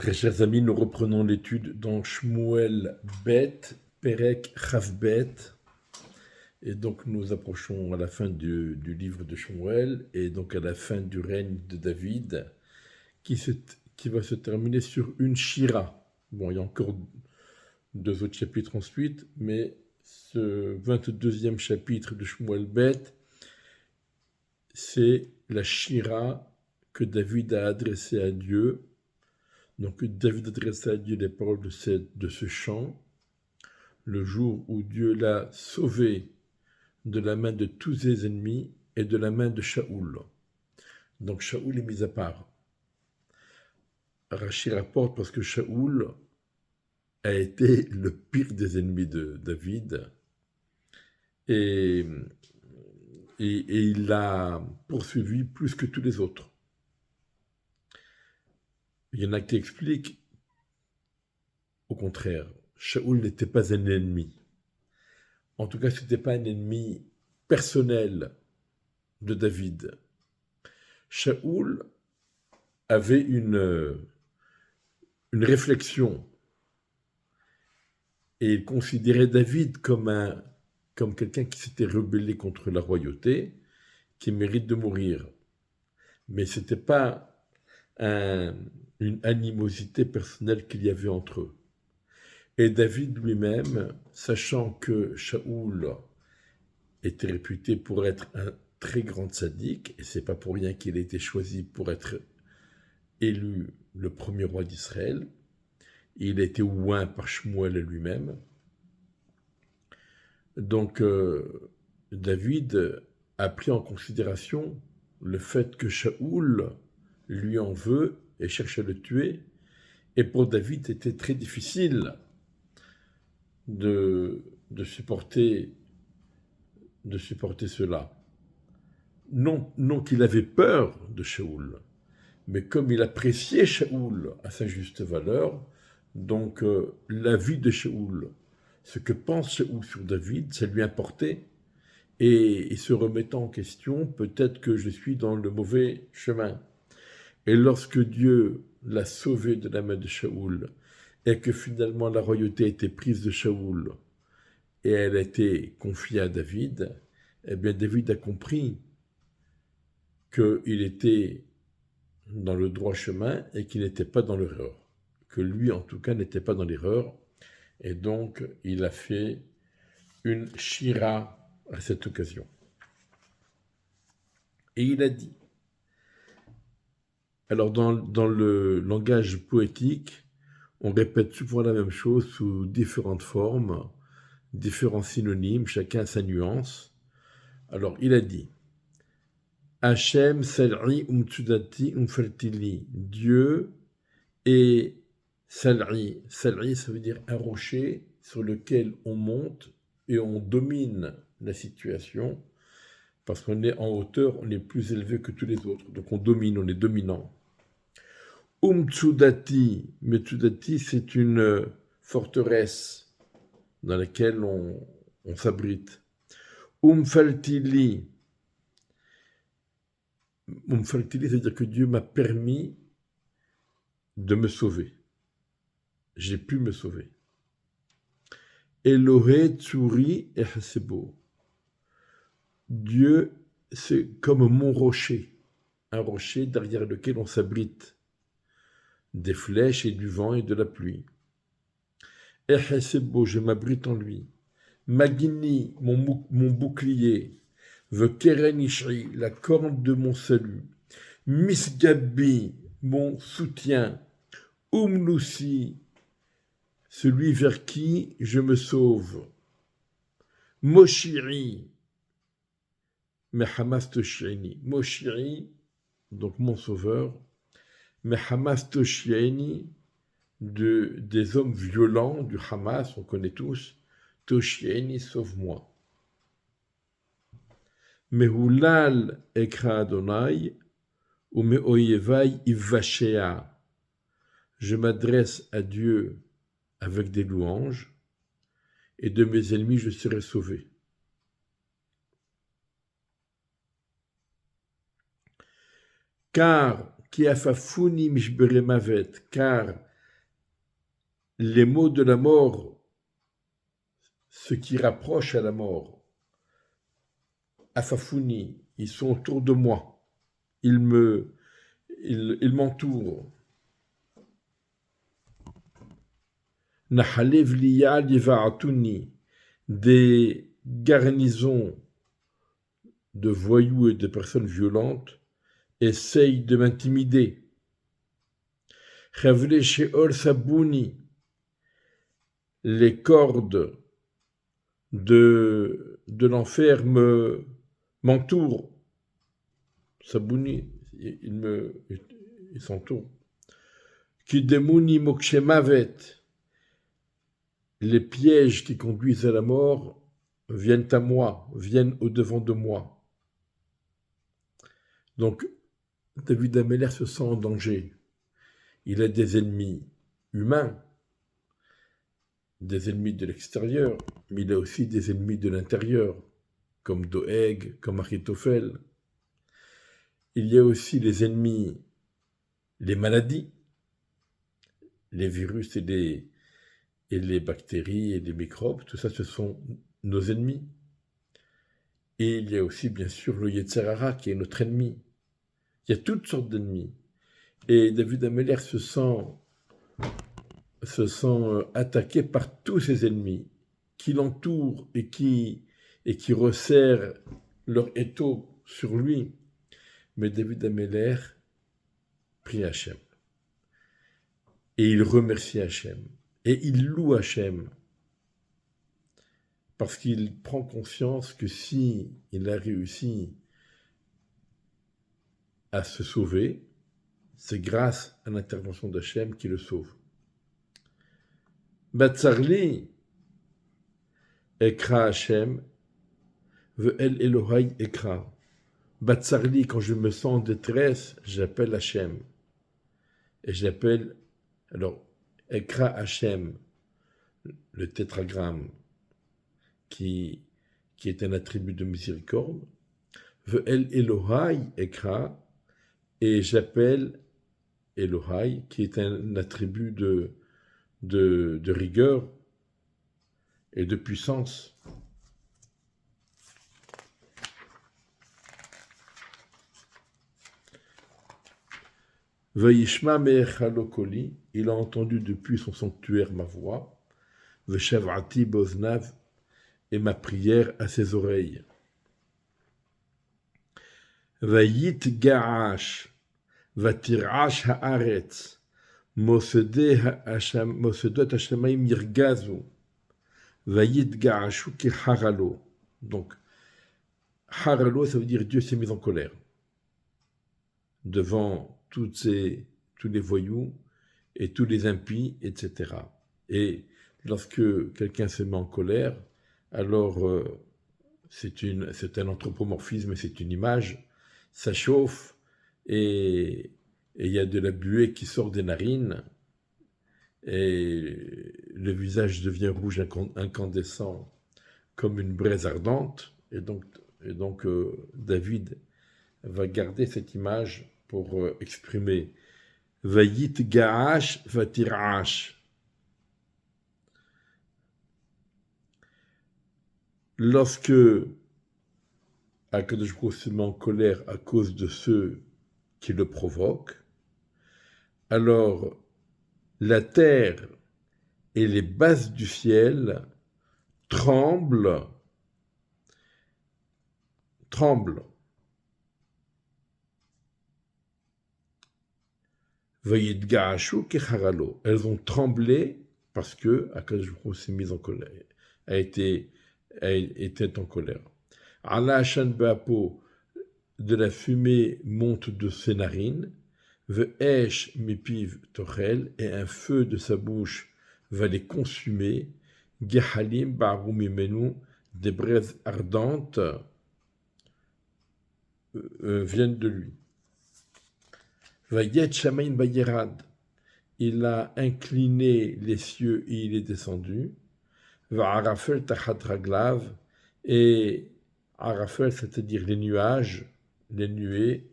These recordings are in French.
Très chers amis, nous reprenons l'étude dans Shmuel Bet, Perek Chavbet. Et donc nous approchons à la fin du livre de Shmuel et donc à la fin du règne de David qui va se terminer sur une Shira. Bon, il y a encore deux autres chapitres ensuite, mais ce 22e chapitre de Shmuel Bet, c'est la Shira que David a adressée à Dieu. Donc David adresse à Dieu les paroles de ce chant, le jour où Dieu l'a sauvé de la main de tous ses ennemis et de la main de Shaoul. Donc Shaoul est mis à part. Rachi rapporte parce que Shaoul a été le pire des ennemis de David et il l'a poursuivi plus que tous les autres. Il y en a qui expliquent au contraire, Shaoul n'était pas un ennemi. En tout cas, ce n'était pas un ennemi personnel de David. Shaoul avait une réflexion et il considérait David comme quelqu'un qui s'était rebellé contre la royauté, qui mérite de mourir. Mais ce n'était pas une animosité personnelle qu'il y avait entre eux. Et David lui-même, sachant que Shaoul était réputé pour être un très grand sadique, et c'est pas pour rien qu'il a été choisi pour être élu le premier roi d'Israël. Il a été oint par Shmuel lui-même. Donc David a pris en considération le fait que Shaoul lui en veut et cherche à le tuer. Et pour David, c'était très difficile de supporter cela. Non qu'il avait peur de Shaoul, mais comme il appréciait Shaoul à sa juste valeur, donc la vie de Shaoul, ce que pense Shaoul sur David, ça lui importait, et se remettant en question, peut-être que je suis dans le mauvais chemin. Et lorsque Dieu l'a sauvé de la main de Shaoul, et que finalement la royauté a été prise de Shaoul, et elle a été confiée à David, eh bien David a compris qu'il était dans le droit chemin et qu'il n'était pas dans l'erreur. Que lui, en tout cas, n'était pas dans l'erreur. Et donc, il a fait une shira à cette occasion. Et il a dit, alors dans le langage poétique, on répète souvent la même chose sous différentes formes, différents synonymes, chacun a sa nuance. Alors, il a dit, Hachem sal'i umtsudati umfertili, Dieu est sal'i. Sal'i, ça veut dire un rocher sur lequel on monte et on domine la situation, parce qu'on est en hauteur, on est plus élevé que tous les autres, donc on domine, on est dominant. Metsudati, c'est une forteresse dans laquelle on s'abrite. Umfaltili, c'est-à-dire que Dieu m'a permis de me sauver. J'ai pu me sauver. Elohe Tsuri Ehsebo. Dieu, c'est comme mon rocher, un rocher derrière lequel on s'abrite des flèches et du vent et de la pluie. Ehsebo, je m'abrite en lui. Magini, mon bouclier. Vekeren Ishri, la corne de mon salut. Misgabi, mon soutien. Umnussi, celui vers qui je me sauve. Moshiri, Mehamas Toshieni. Moshiri, donc mon sauveur. Mehamas Toshieni, des hommes violents du Hamas, on connaît tous. Toshieni, sauve-moi. Mehulal ekra Adonai, ou meoyevai ivashea. Je m'adresse à Dieu avec des louanges, et de mes ennemis je serai sauvé. Car, car les maux de la mort, ce qui rapproche à la mort, Afafouni, ils sont autour de moi, ils m'entourent. Nahalev liya livaatuni, des garnisons de voyous et de personnes violentes essayent de m'intimider. Chavle sheol sabouni, les cordes de l'enfer m'entourent. Sabouni, il s'entoure. Kidemuni mokshemavet, les pièges qui conduisent à la mort viennent à moi, viennent au-devant de moi. Donc, David Améler se sent en danger. Il a des ennemis humains, des ennemis de l'extérieur, mais il a aussi des ennemis de l'intérieur, comme Doeg, comme Achitophel. Il y a aussi les ennemis, les maladies, les virus et les bactéries et les microbes, tout ça, ce sont nos ennemis. Et il y a aussi, bien sûr, le Yetzer Hara, qui est notre ennemi. Il y a toutes sortes d'ennemis. Et David Améler se sent attaqué par tous ses ennemis, qui l'entourent et qui resserrent leur étau sur lui. Mais David Améler prie Hachem. Et il remercie Hachem. Et il loue Hachem. Parce qu'il prend conscience que si il a réussi à se sauver, c'est grâce à l'intervention d'Hachem qui le sauve. Batsarli, Ekra Hachem, Ve'el Elohai Ekra. Batsarli, quand je me sens en détresse, j'appelle Hachem. Et j'appelle, alors, Ekra Hachem, le tétragramme, qui est un attribut de miséricorde. Ve'el Elohai Ekra, et j'appelle Elohai, qui est un attribut de rigueur et de puissance. Ve'yishma me'echalokoli, il a entendu depuis son sanctuaire ma voix. Ve'shavati boznav, et ma prière à ses oreilles. Vayit ga'ash, vatirash haaretz, mosedot hashamayim yirgazu, vayit ga'ashu ki haralo. Donc, haralo, ça veut dire Dieu s'est mis en colère devant tous les voyous et tous les impies, etc. Et lorsque quelqu'un se met en colère, alors c'est un anthropomorphisme, c'est une image, ça chauffe et il y a de la buée qui sort des narines et le visage devient rouge incandescent comme une braise ardente. Et donc David va garder cette image pour exprimer Vayit ga'ash vatirash. Lorsque Akadosh Baruch Hu se met en colère à cause de ceux qui le provoquent, alors la terre et les bases du ciel tremblent. Vayit ga'ashu kecharalo. Elles ont tremblé parce que Akadosh Baruch Hu s'est mis en colère, était en colère. Allah Hashan Be'apo, de la fumée monte de ses narines. Ve'esh mipiv tochel, et un feu de sa bouche va les consumer. Gehalim ba'aru mimenu, des braises ardentes viennent de lui. Vayet shamayin bayerad, il a incliné les cieux et il est descendu. Va'arafel tachat raglav, et arafel, c'est-à-dire les nuages, les nuées,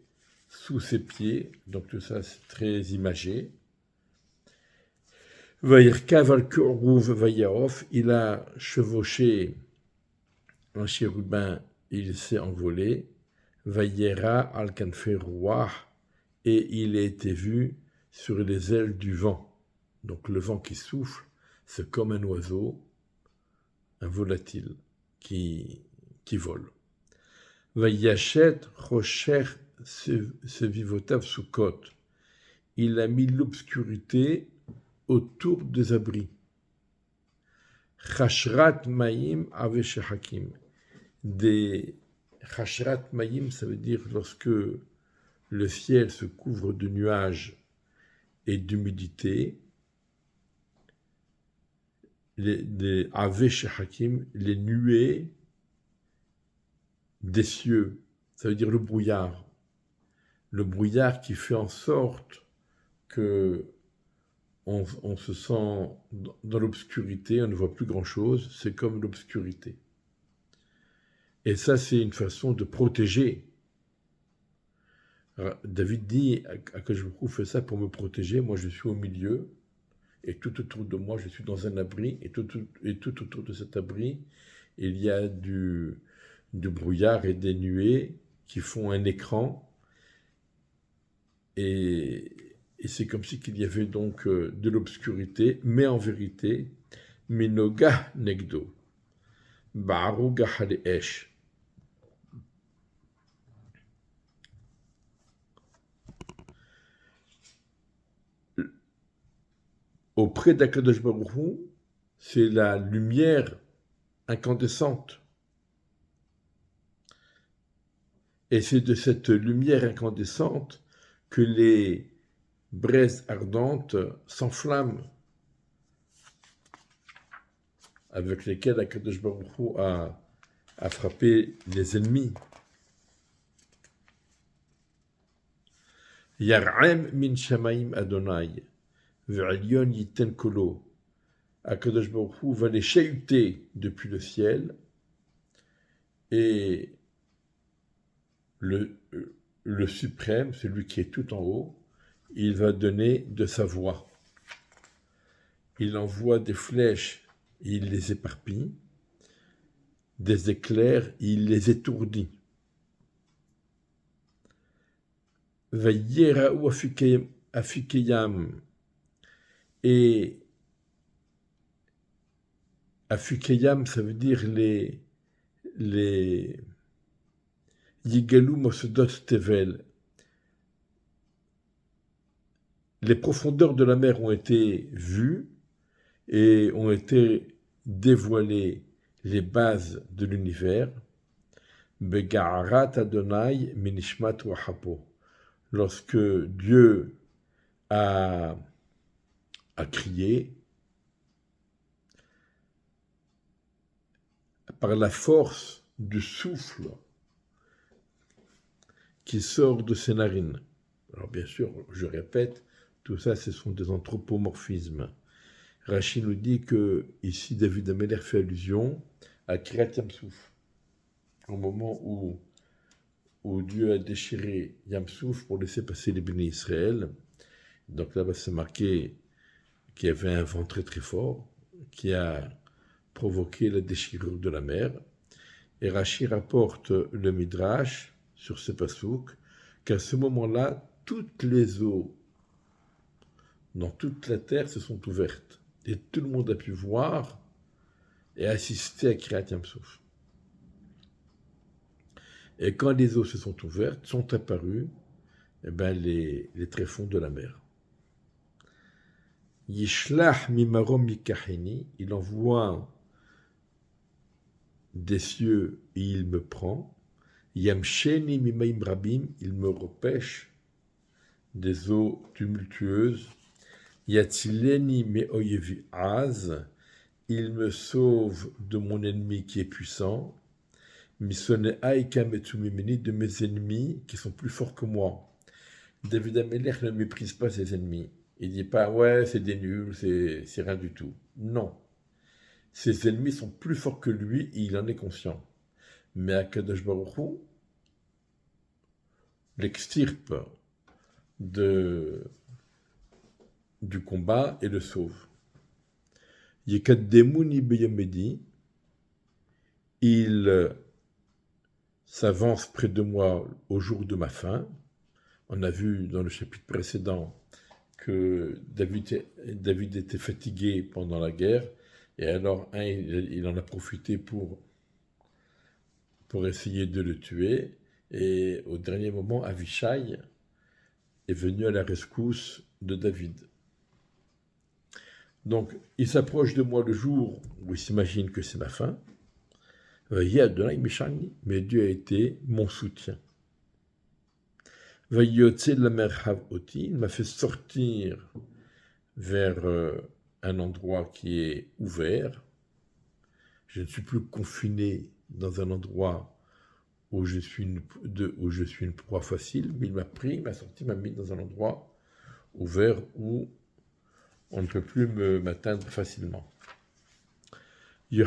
sous ses pieds. Donc tout ça, c'est très imagé. Vayirkav al ku'ruv vayaof, il a chevauché un chérubin, il s'est envolé. Vayera al kanfe ruach, et il a été vu sur les ailes du vent. Donc le vent qui souffle, c'est comme un oiseau, un volatile qui vole. Vayachet rocher se vivotav soukot. Il a mis l'obscurité autour des abris. Chashrat maïm aveshahakim. Des chashrat maïm, ça veut dire lorsque le ciel se couvre de nuages et d'humidité. Les aveshahakim, les nuées des cieux, ça veut dire le brouillard. Le brouillard qui fait en sorte que on se sent dans l'obscurité, on ne voit plus grand-chose, c'est comme l'obscurité. Et ça, c'est une façon de protéger. Alors, David dit que je fais ça pour me protéger, moi je suis au milieu, et tout autour de moi, je suis dans un abri, et tout autour de cet abri, il y a du brouillard et des nuées qui font un écran, et c'est comme si qu'il y avait donc de l'obscurité, mais en vérité, Minoga Negdo, Ba'aruga Haleesh. Auprès d'Akadosh Baruch Hu, c'est la lumière incandescente. Et c'est de cette lumière incandescente que les braises ardentes s'enflamment, avec lesquelles Akadosh Baruch Hu a frappé les ennemis. Yar'em min shamaim Adonai, ve'alyon yiten kolo. Akadosh Baruch Hu va les chahuter depuis le ciel, et le suprême, celui qui est tout en haut, il va donner de sa voix. Il envoie des flèches, il les éparpille, des éclairs, il les étourdit. Vayera'u afikeyam, et afikeyam, ça veut dire les Yigalu Mosodot Tevel. Les profondeurs de la mer ont été vues et ont été dévoilées les bases de l'univers. Bega'arat Adonai minishmat wahapo. Lorsque Dieu a crié, par la force du souffle qui sort de ses narines. Alors bien sûr, je répète, tout ça, ce sont des anthropomorphismes. Rachid nous dit que ici David Ameler fait allusion à Kiryat Yamsouf, au moment où Dieu a déchiré Yamsouf pour laisser passer les bénis Israël. Donc là-bas, c'est marqué qu'il y avait un vent très très fort qui a provoqué la déchirure de la mer. Et Rachid rapporte le Midrash sur ce passouk qu'à ce moment-là, toutes les eaux dans toute la terre se sont ouvertes. Et tout le monde a pu voir et assister à Kiryat Yamsouf. Et quand les eaux se sont ouvertes, sont apparus les tréfonds de la mer. Yishlach mimarom mikahini, il envoie des cieux et il me prend. Yamsheni mimaim rabim, il me repêche des eaux tumultueuses. Yatzileni meoyevi az, il me sauve de mon ennemi qui est puissant. Misone aïkam et tumimeni, de mes ennemis qui sont plus forts que moi. David Ameler ne méprise pas ses ennemis. Il dit pas ouais, c'est des nuls, c'est rien du tout. Non. Ses ennemis sont plus forts que lui et il en est conscient. Mais Akadosh Baruch Hu l'extirpe du combat et le sauve. Yekademuni beyamedi, il s'avance près de moi au jour de ma fin. On a vu dans le chapitre précédent que David était fatigué pendant la guerre, et alors il en a profité pour essayer de le tuer, et au dernier moment, Avishai est venu à la rescousse de David. Donc, il s'approche de moi le jour où il s'imagine que c'est ma fin. Mais Dieu a été mon soutien. Il m'a fait sortir vers un endroit qui est ouvert. Je ne suis plus confiné dans un endroit où je suis une proie facile, mais il m'a pris, il m'a sorti, m'a mis dans un endroit ouvert où on ne peut plus m'atteindre facilement. Dieu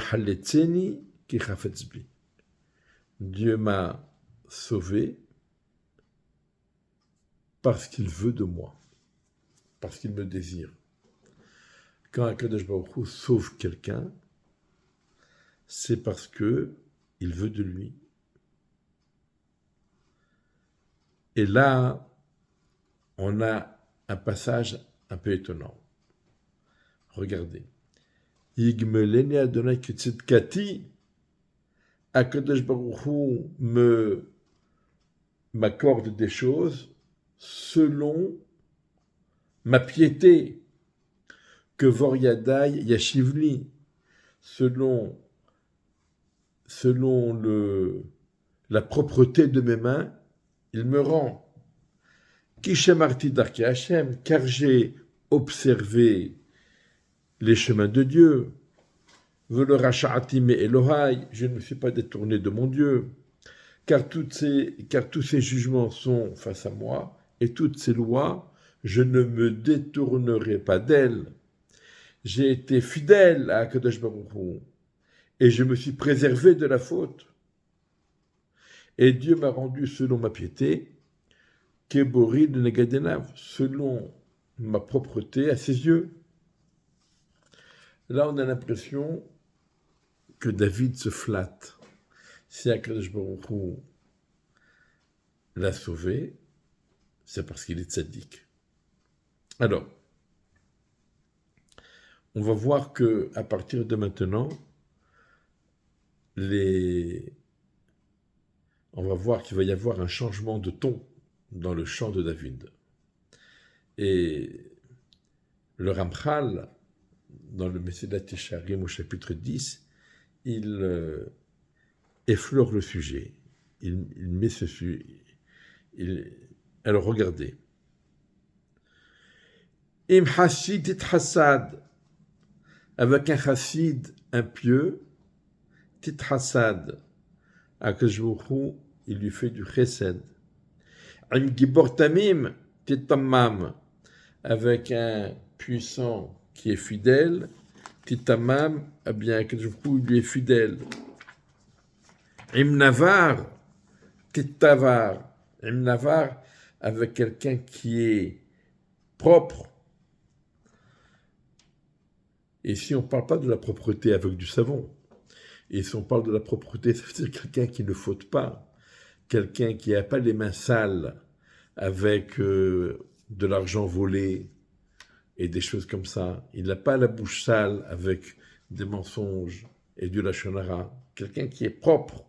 m'a sauvé parce qu'il veut de moi, parce qu'il me désire. Quand Akadosh Baruch Hu sauve quelqu'un, c'est parce que il veut de lui. Et là, on a un passage un peu étonnant. Regardez. Yigmeleni Adonai Ketzidkati, Akadosh Baruch Hu m'accorde des choses selon ma piété, que Voriadai Yashivli, selon la propreté de mes mains, il me rend. Kishemarti Darke Hashem, car j'ai observé les chemins de Dieu. Velo Rasha'ati me Elohai, je ne me suis pas détourné de mon Dieu. Car tous ces jugements sont face à moi, et toutes ces lois, je ne me détournerai pas d'elles. J'ai été fidèle à Akadosh Baruch Hu, et je me suis préservé de la faute. Et Dieu m'a rendu selon ma piété, Kebori de Negadenav, selon ma propreté à ses yeux. Là, on a l'impression que David se flatte. Si Akadosh Baruch Hu l'a sauvé, c'est parce qu'il est tzaddik. Alors, on va voir que à partir de maintenant, on va voir qu'il va y avoir un changement de ton dans le chant de David. Et le Ramchal, dans le Mesedat Yesharim au chapitre 10, il effleure le sujet. Il met ce sujet. Alors regardez. Im Hasid et Hassad, avec un Chassid impieux, Tit Hassad, Akashbuchu, il lui fait du Chesed. Im Gibor Tamim, Tit Tamam, avec un puissant qui est fidèle, Tit Tamam, eh bien Akashbuchu, il lui est fidèle. Im Navar, Tit Tavar, Im Navar, avec quelqu'un qui est propre. Et si on ne parle pas de la propreté avec du savon, et si on parle de la propreté, ça veut dire quelqu'un qui ne faute pas, quelqu'un qui n'a pas les mains sales avec de l'argent volé et des choses comme ça. Il n'a pas la bouche sale avec des mensonges et du lashon hara. Quelqu'un qui est propre.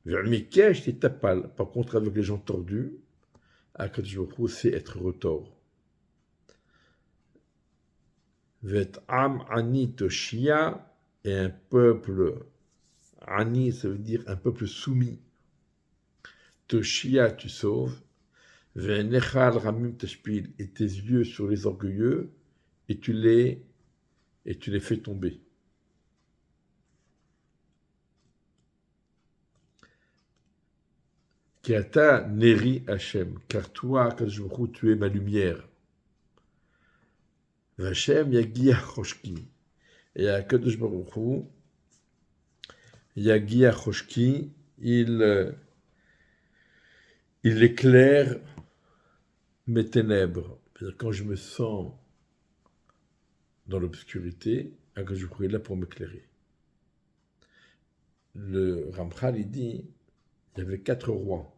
Vermikesh, il tapal. Par contre, avec les gens tordus, Akadosh Baruch Hu, c'est être retors. Vet am ani toshia, et un peuple ani, ça veut dire un peuple soumis. Toshia, tu sauves. Venechal ramim tashpil, et tes yeux sur les orgueilleux, et tu les fais tomber. Kiata neri Hashem, car toi, Akadosh Baruch Hu, tu es ma lumière. Hashem Yagia Choshki. Et à Kadosh Baruch Hu, Yagia Choshki, il éclaire mes ténèbres. C'est-à-dire quand je me sens dans l'obscurité, Akadosh Baruch Hu est là pour m'éclairer. Le Ramchal, il dit, il y avait 4 rois.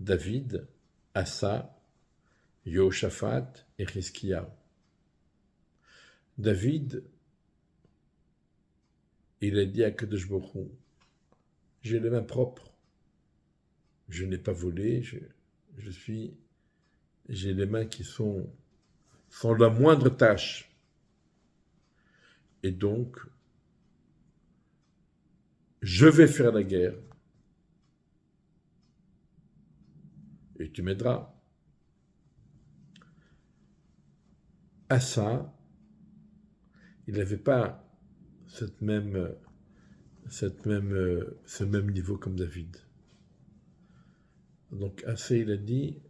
David, Asa, Yehoshaphat et Hiskiya. David, il a dit à Akadosh Baruch Hu, j'ai les mains propres, je n'ai pas volé, j'ai les mains qui sont sans la moindre tâche. Et donc, je vais faire la guerre et tu m'aideras. Asa, il n'avait pas ce même niveau comme David. Donc Asa, il a dit,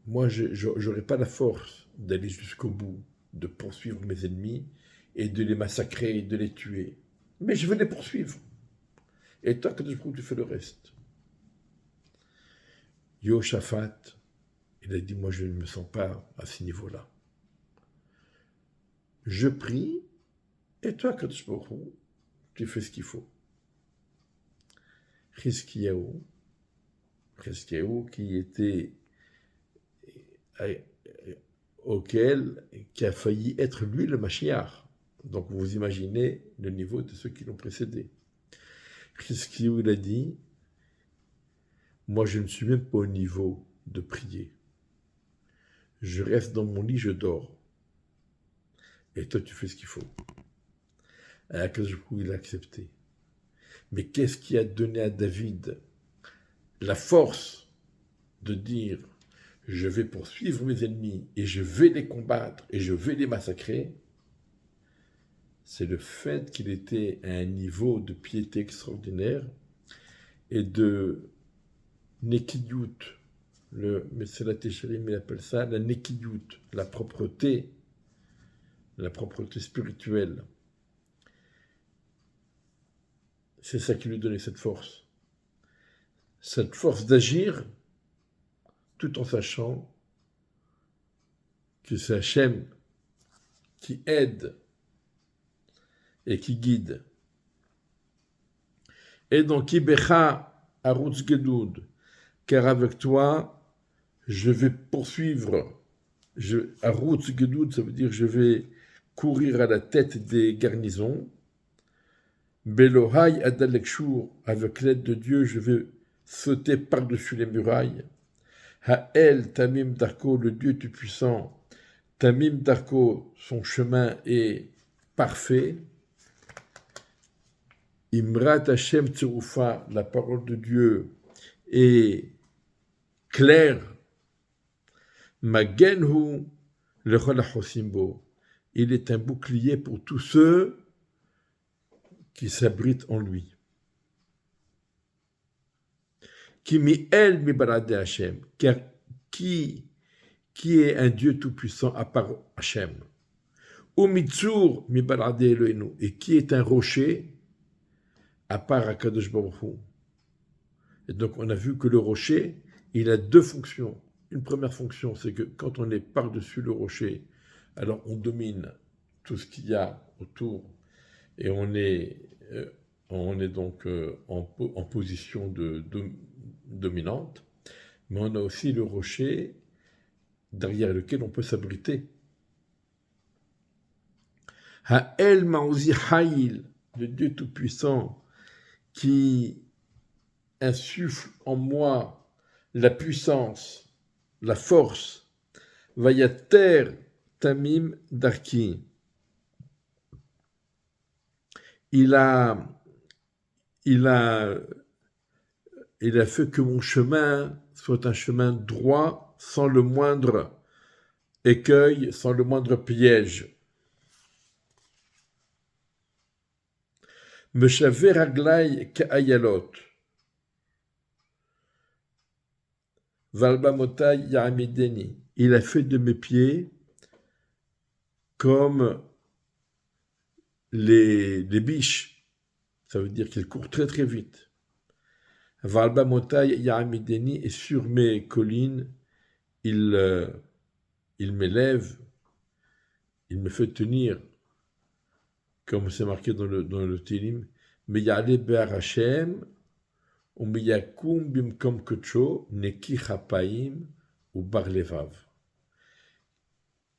moi, je n'aurai pas la force d'aller jusqu'au bout, de poursuivre mes ennemis et de les massacrer et de les tuer. Mais je vais les poursuivre. Et toi, que tu fais le reste. Yehoshaphat, il a dit, moi, je ne me sens pas à ce niveau-là. Je prie, et toi, Kadosh Baruch Hu, tu fais ce qu'il faut. Hiskiyahu, qui a failli être lui le Mashiach. Donc vous imaginez le niveau de ceux qui l'ont précédé. Hiskiyahu, il a dit, moi je ne suis même pas au niveau de prier. Je reste dans mon lit, je dors. Et toi tu fais ce qu'il faut. Et Akadosh Baruch Hu, il a accepté. Mais qu'est-ce qui a donné à David la force de dire je vais poursuivre mes ennemis et je vais les combattre et je vais les massacrer? C'est le fait qu'il était à un niveau de piété extraordinaire et de nekiyut. Le Messalat Yesharim, il appelle ça la nekiyut, la propreté spirituelle. C'est ça qui lui donnait cette force d'agir tout en sachant que c'est Hachem qui aide et qui guide. Et donc, Ibecha Arutz Gedoud, car avec toi, je vais poursuivre. Arutz Gedoud, ça veut dire je vais courir à la tête des garnisons. Belohai Adalekshur, avec l'aide de Dieu, je vais sauter par-dessus les murailles. Ha'el Tamim Darko, le Dieu Tout-Puissant, Tamim Darko, son chemin est parfait. Imrat Hashem Tzerufa, la parole de Dieu est claire. Magenhu Lechol HaChosimbo, il est un bouclier pour tous ceux qui s'abritent en lui. Kimi el mi balade Hashem, car qui est un Dieu tout-puissant à part Hashem? Ou mitzur mi balade Eloheinu, et qui est un rocher à part Akadosh Baruch Hu? Et donc on a vu que le rocher, il a 2 fonctions. Une première fonction, c'est que quand on est par-dessus le rocher, alors on domine tout ce qu'il y a autour et on est donc en position dominante, mais on a aussi le rocher derrière lequel on peut s'abriter. Ha'el Ma'ozi Ha'il, le Dieu Tout-Puissant, qui insuffle en moi la puissance, la force, Vayater Tamim Darki. Il a fait que mon chemin soit un chemin droit, sans le moindre écueil, sans le moindre piège. Meshaver Raglai Ka'ayalot. Valbamotai Yaramideni. Il a fait de mes pieds comme les biches. Ça veut dire qu'il court très très vite. Valba Motai Yahamideni, et sur mes collines, il m'élève, il me fait tenir, comme c'est marqué dans le Télim, Meyale Be'ar Hashem, ou Meyakum Bimkom Kocho, Neki Chapaim, ou Bar Levav.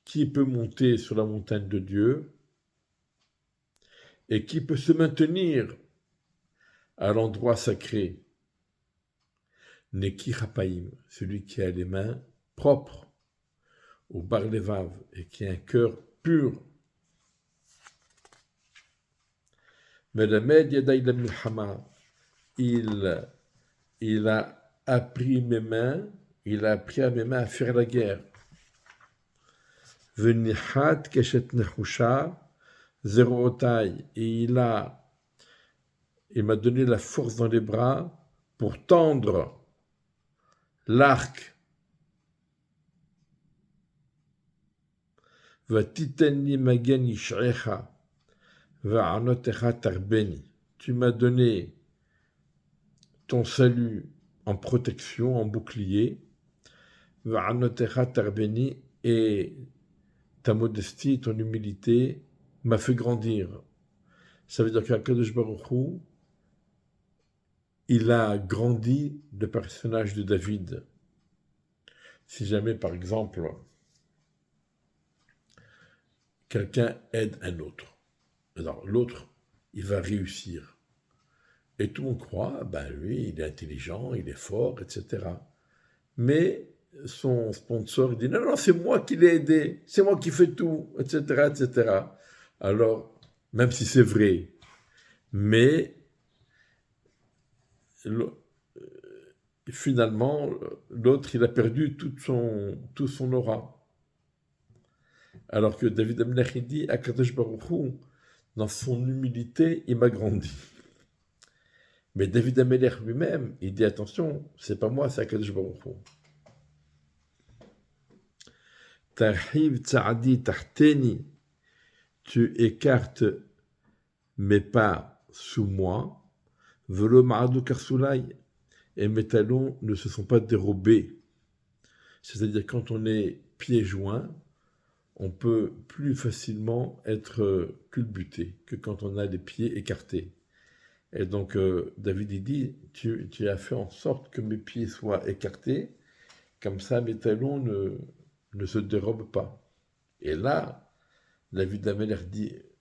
Qui peut monter sur la montagne de Dieu et qui peut se maintenir à l'endroit sacré. Neki Chapaim, celui qui a les mains propres, ou Bar Levav, et qui a un cœur pur. Melamed Yadaï la Milchama, il a appris mes mains, il a appris à mes mains à faire la guerre. Venihat Keshet Nechusha, Zéro taille, et il m'a donné la force dans les bras pour tendre l'arc. Vatitenni magen yishrecha, va'anotecha tarbeni. Tu m'as donné ton salut en protection, en bouclier, va'anotecha tarbeni, et ta modestie, ton humilité m'a fait grandir. Ça veut dire qu'Akadosh Baruch Hu, il a grandi le personnage de David. Si jamais, par exemple, quelqu'un aide un autre, alors l'autre, il va réussir. Et tout le monde croit, lui, il est intelligent, il est fort, etc. Mais son sponsor, il dit, non, c'est moi qui l'ai aidé, c'est moi qui fais tout, etc., etc. Alors, même si c'est vrai, mais finalement, l'autre, il a perdu tout son aura. Alors que David Amelech, il dit, Akadosh Baruch Hu, dans son humilité, il m'a grandi. Mais David Amelech lui-même, il dit, attention, c'est pas moi, c'est Akadosh Baruch Hu. Tarhiv tza'adi tahteni, tu écartes mes pas sous moi, velo ma'adu karsoulai, et mes talons ne se sont pas dérobés. C'est-à-dire, quand on est pieds joints, on peut plus facilement être culbuté que quand on a les pieds écartés. Et donc, David, il dit, tu as fait en sorte que mes pieds soient écartés, comme ça mes talons ne se dérobent pas. Et là, David Amelech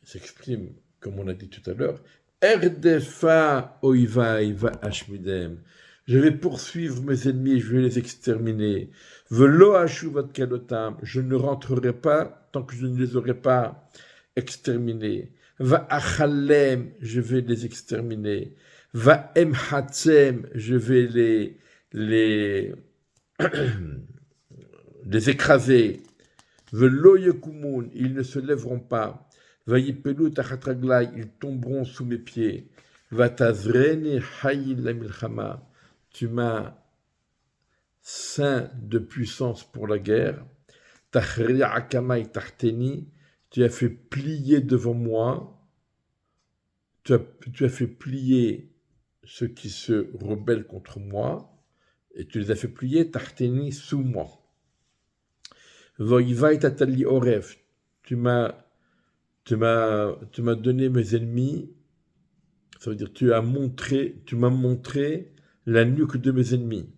s'exprime, comme on a dit tout à l'heure, Erdefa oivai va ashmidem. Je vais poursuivre mes ennemis, je vais les exterminer. Velo ashuvat kalotam. Je ne rentrerai pas tant que je ne les aurai pas exterminés. Va achalem, je vais les exterminer. Va emhatzem, je vais les écraser. Velo yekumun, ils ne se lèveront pas. Va yipelu tachatraglai, ils tomberont sous mes pieds. Va tazreni hayil la milchama. Tu m'as saint de puissance pour la guerre. Tachri akamai tahteni, tu as fait plier devant moi. Tu as fait plier ceux qui se rebellent contre moi, et tu les as fait plier tahteni sous moi. Voivai tatali oref, tu m'as donné mes ennemis. Ça veut dire tu m'as montré la nuque de mes ennemis.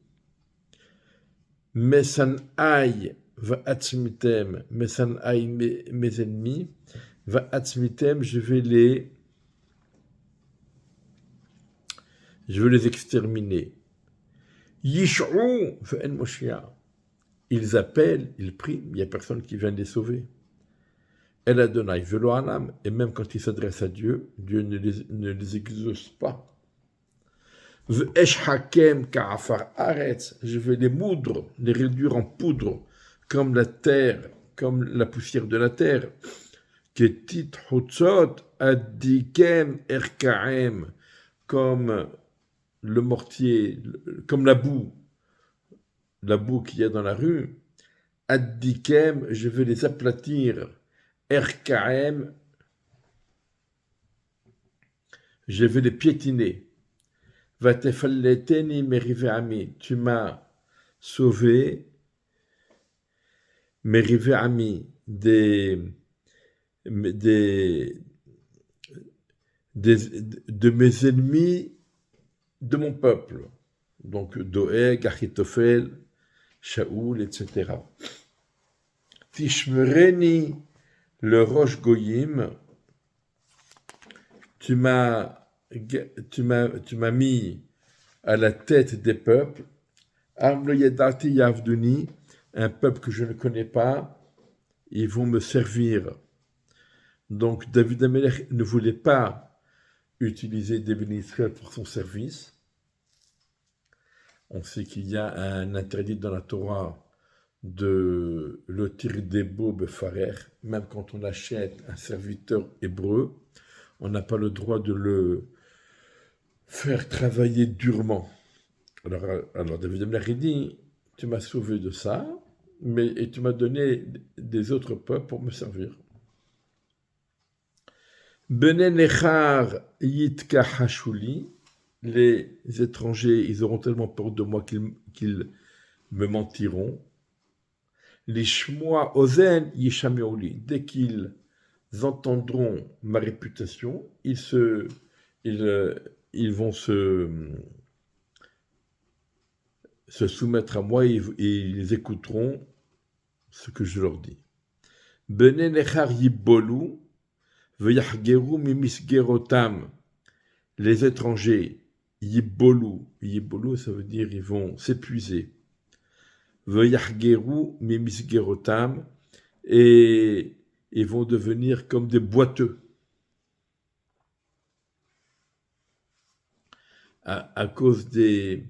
Mesanai va atzmitem, Mesanai mes ennemis, va atzmitem, je vais les exterminer. Yish'u ve'en moshia. Ils appellent, ils prient, il n'y a personne qui vient les sauver. El Adonai velo anam, et même quand ils s'adressent à Dieu, Dieu ne les exauce pas. Ve'esh hakem ka'afar aretz, je vais les moudre, les réduire en poudre, comme la terre, comme la poussière de la terre. Ketit hutzot adikem erkaem, comme le mortier, comme la boue qu'il y a dans la rue. Adikem, je vais les aplatir. Erkaem, je vais les piétiner. Vatefalleteni meriveami, tu m'as sauvé, meriveami, des mais de mes ennemis de mon peuple. Donc Doeg, Achitophel, Shaoul, etc. Tishmereni, le Rosh Goyim, tu m'as mis à la tête des peuples, Amlo Yedati Yavduni, un peuple que je ne connais pas, ils vont me servir. Donc David Amelech ne voulait pas utiliser des bénis Israël pour son service. On sait qu'il y a un interdit dans la Torah de le tirer des beaux befarer, même quand on achète un serviteur hébreu, on n'a pas le droit de le faire travailler durement. Alors David Amelech dit, tu m'as sauvé de ça, et tu m'as donné des autres peuples pour me servir. Bene Nechar Yitka Hashuli, les étrangers, ils auront tellement peur de moi qu'ils me mentiront. Lishmoa Ozen Yishameoli, dès qu'ils entendront ma réputation, ils vont se soumettre à moi et ils écouteront ce que je leur dis. Bene Nechar Yibolu, Veyahgeru Mimisgerotam, les étrangers, Yibolu, ça veut dire ils vont s'épuiser. Veyahgeru Mimisgerotam, et ils vont devenir comme des boiteux. À cause des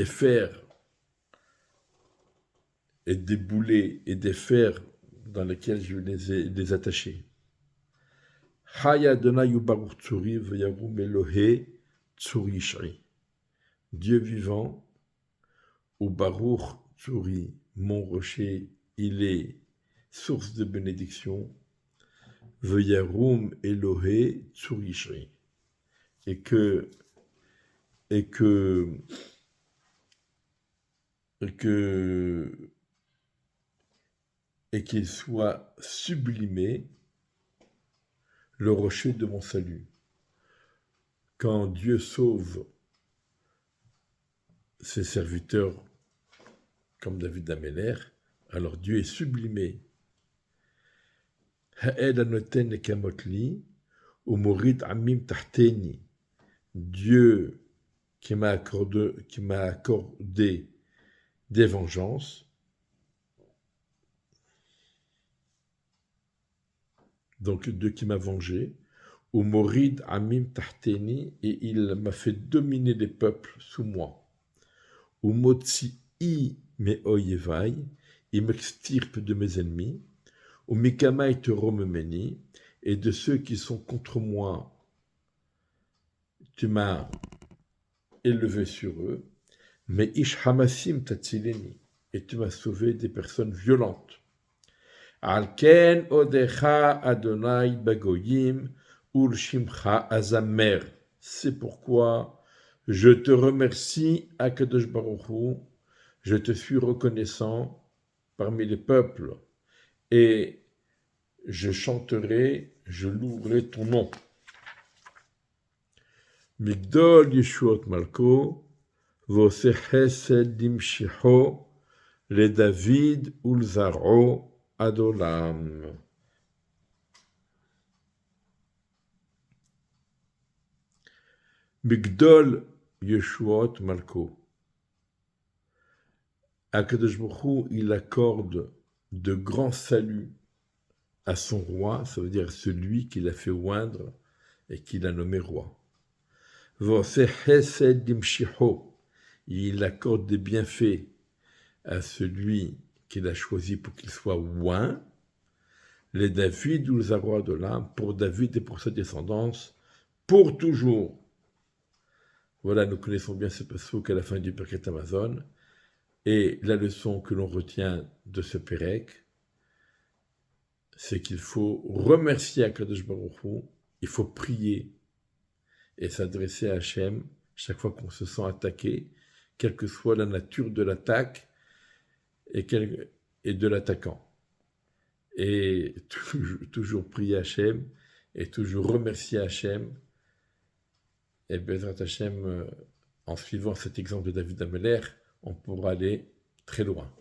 fers et des boulets et des fers dans lesquels je les attachés. Chaya Donayu Baruch Tsuri Veyarum Elohe Tsuri Shri. Dieu vivant, ou Baruch Tsuri, mon rocher, il est source de bénédiction. Veyarum Elohe Tsuri Shri. Et qu'il soit sublimé le rocher de mon salut. Quand Dieu sauve ses serviteurs comme David Amelech, alors Dieu est sublimé. Ha'ed anoten nekamotli, umorit amim tahteni. Dieu qui m'a accordé des vengeances. Donc Dieu qui m'a vengé. Umorid amim tahteni, et il m'a fait dominer les peuples sous moi. Umotzi me oyevai, il m'extirpe de mes ennemis. Umikamai teromemeni, et de ceux qui sont contre moi, tu m'as élevé sur eux. Mais ish hamasim tatzileni, et tu m'as sauvé des personnes violentes. Alken odecha Adonai bagoyim ulshimcha azamer. C'est pourquoi je te remercie, Akadosh Baruch Hu, je te suis reconnaissant parmi les peuples, et je chanterai, je louerai ton nom. Migdol Yeshuot Malko, vose chesed dimshicho, le David ulzaro Adolam. Migdol Yeshuot Malko. Akadosh Baruch Hu, il accorde de grands saluts à son roi, ça veut dire celui qu'il a fait oindre et qu'il a nommé roi. Vose chesed dimshicho. Il accorde des bienfaits à celui qu'il a choisi pour qu'il soit oint, les David ou les rois de l'âme, pour David et pour sa descendance, pour toujours. Voilà, nous connaissons bien ce passouk à la fin du Perket Amazon, et la leçon que l'on retient de ce Perek, c'est qu'il faut remercier Akadosh Baruch Hu, il faut prier et s'adresser à Hachem chaque fois qu'on se sent attaqué, quelle que soit la nature de l'attaque et de l'attaquant. et toujours prier Hachem et toujours remercier Hachem. Et Bezrat Hachem, en suivant cet exemple de David Ameller, on pourra aller très loin.